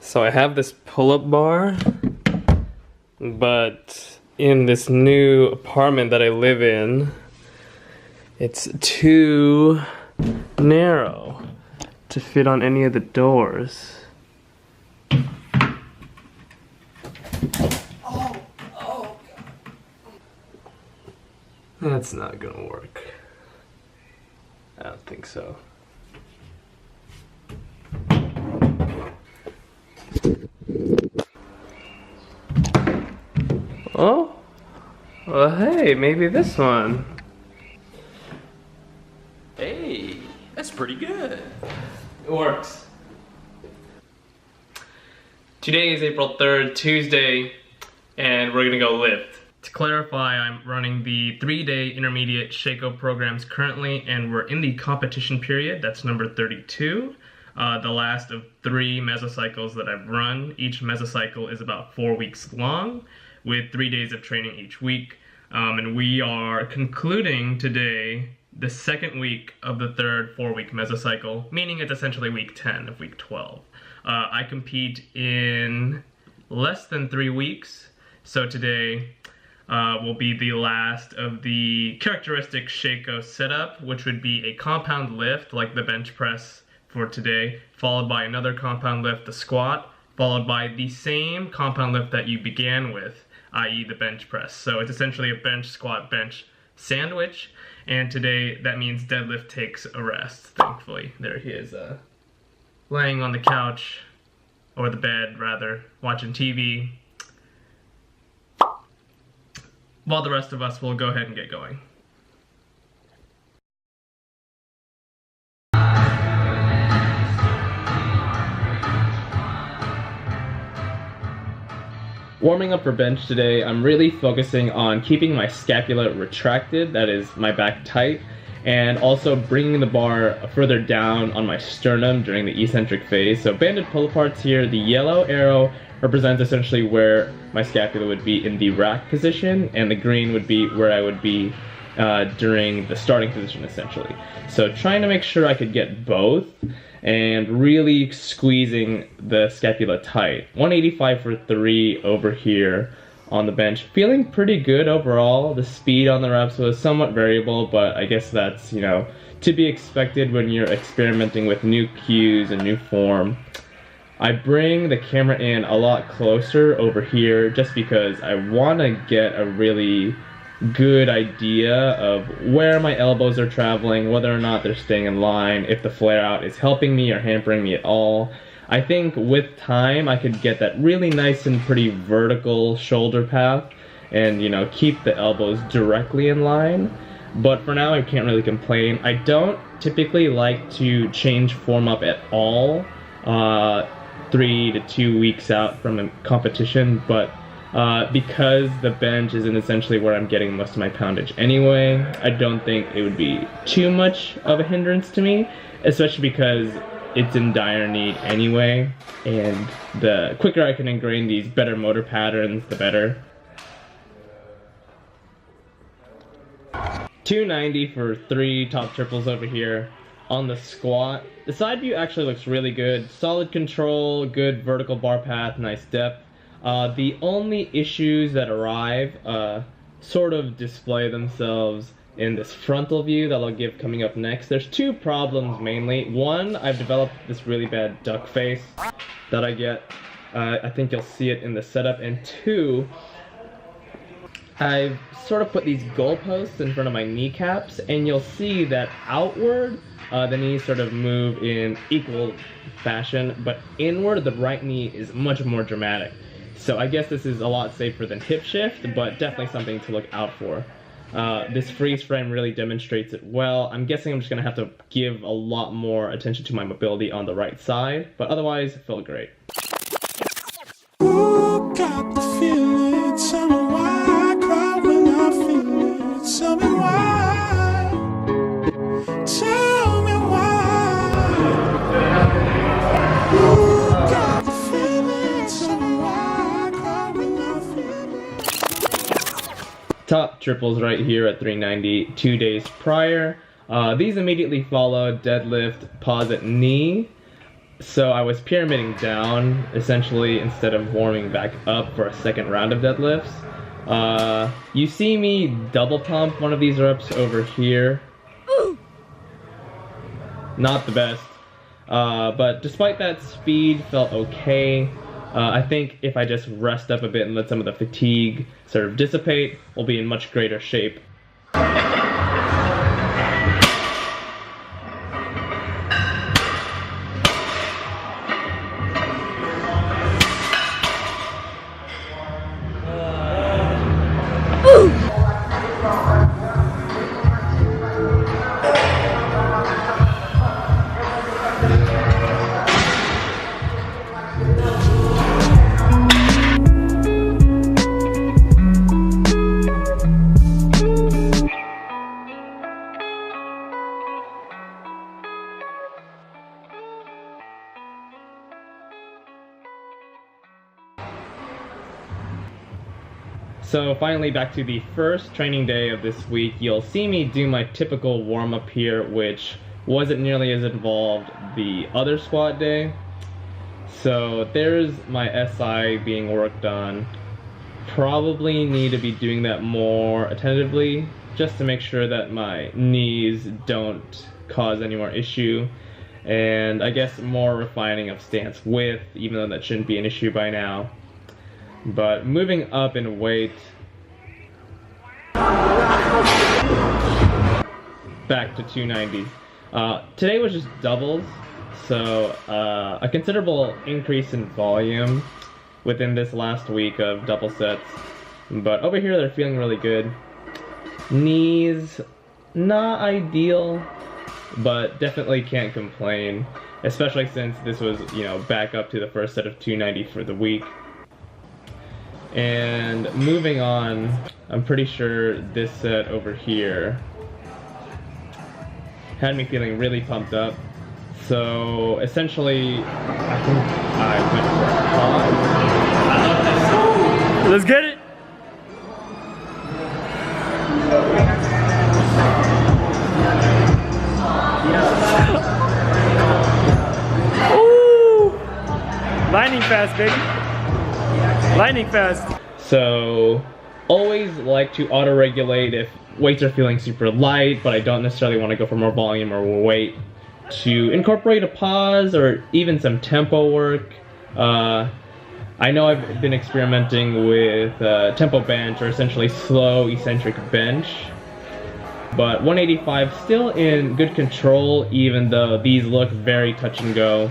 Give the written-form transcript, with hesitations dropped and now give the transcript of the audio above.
So I have this pull-up bar, but in this new apartment that I live in, it's too narrow to fit on any of the doors. Oh, that's not gonna work. I don't think so. Oh? Well, hey, maybe this one. Hey, that's pretty good. It works. Today is April 3rd, Tuesday, and we're gonna go lift. To clarify, I'm running the 3-day intermediate Shaco programs currently, and we're in the competition period. That's number 32. The last of 3 mesocycles that I've run. Each mesocycle is about 4 weeks long, with 3 days of training each week. And we are concluding today the second week of the third 4-week mesocycle, meaning it's essentially week 10 of week 12. I compete in less than 3 weeks, so today will be the last of the characteristic Shaco setup, which would be a compound lift like the bench press for today, followed by another compound lift, the squat, followed by the same compound lift that you began with, i.e. the bench press. So it's essentially a bench, squat, bench sandwich, and today that means deadlift takes a rest, thankfully. There he is, laying on the couch, or the bed rather, watching TV, while the rest of us will go ahead and get going. Warming up for bench today, I'm really focusing on keeping my scapula retracted, that is my back tight, and also bringing the bar further down on my sternum during the eccentric phase. So banded pull aparts here, the yellow arrow represents essentially where my scapula would be in the rack position, and the green would be where I would be during the starting position essentially. So trying to make sure I could get both and really squeezing the scapula tight. 185 for 3 over here on the bench. Feeling pretty good overall. The speed on the reps was somewhat variable, but I guess that's, you know, to be expected when you're experimenting with new cues and new form. I bring the camera in a lot closer over here just because I want to get a really good idea of where my elbows are traveling, whether or not they're staying in line, if the flare out is helping me or hampering me at all. I think with time I could get that really nice and pretty vertical shoulder path and, you know, keep the elbows directly in line. But for now I can't really complain. I don't typically like to change form up at all 3 to 2 weeks out from a competition, but because the bench isn't essentially where I'm getting most of my poundage anyway, I don't think it would be too much of a hindrance to me, especially because it's in dire need anyway, and the quicker I can ingrain these better motor patterns, the better. 290 for 3 top triples over here. On the squat, the side view actually looks really good. Solid control, good vertical bar path, nice depth. The only issues that arrive sort of display themselves in this frontal view that I'll give coming up next. There's 2 problems mainly. One, I've developed this really bad duck face that I get. I think you'll see it in the setup. And 2, I've sort of put these goalposts in front of my kneecaps, and you'll see that outward the knees sort of move in equal fashion, but inward the right knee is much more dramatic. So I guess this is a lot safer than hip shift, but definitely something to look out for. This freeze frame really demonstrates it well. I'm guessing I'm just going to have to give a lot more attention to my mobility on the right side, but otherwise it felt great. Ooh, got the feeling, tell me why I cry when I feel it, tell me why, tell me why. Ooh, got the feeling, tell me why I cry when I feel it. Top triples right here at 390, 2 days prior. These immediately follow deadlift, pause at knee. So I was pyramiding down, essentially, instead of warming back up for a second round of deadlifts. You see me double pump one of these reps over here. Not the best. But despite that, speed felt okay. I think if I just rest up a bit and let some of the fatigue sort of dissipate, we'll be in much greater shape. So finally, back to the first training day of this week. You'll see me do my typical warm-up here, which wasn't nearly as involved the other squat day. So there's my SI being worked on. Probably need to be doing that more attentively, just to make sure that my knees don't cause any more issue. And I guess more refining of stance width, even though that shouldn't be an issue by now. But moving up in weight, back to 290. Today was just doubles, so a considerable increase in volume within this last week of double sets. But over here they're feeling really good. Knees, not ideal, but definitely can't complain, especially since this was, back up to the first set of 290 for the week. And moving on, I'm pretty sure this set over here had me feeling really pumped up. So essentially, I think I went for a pause. Let's get it! Ooh! Lightning fast, baby. Lightning fast. So, always like to auto-regulate if weights are feeling super light, but I don't necessarily want to go for more volume or weight, to incorporate a pause or even some tempo work. I know I've been experimenting with tempo bench, or essentially slow eccentric bench, but 185 still in good control, even though these look very touch and go.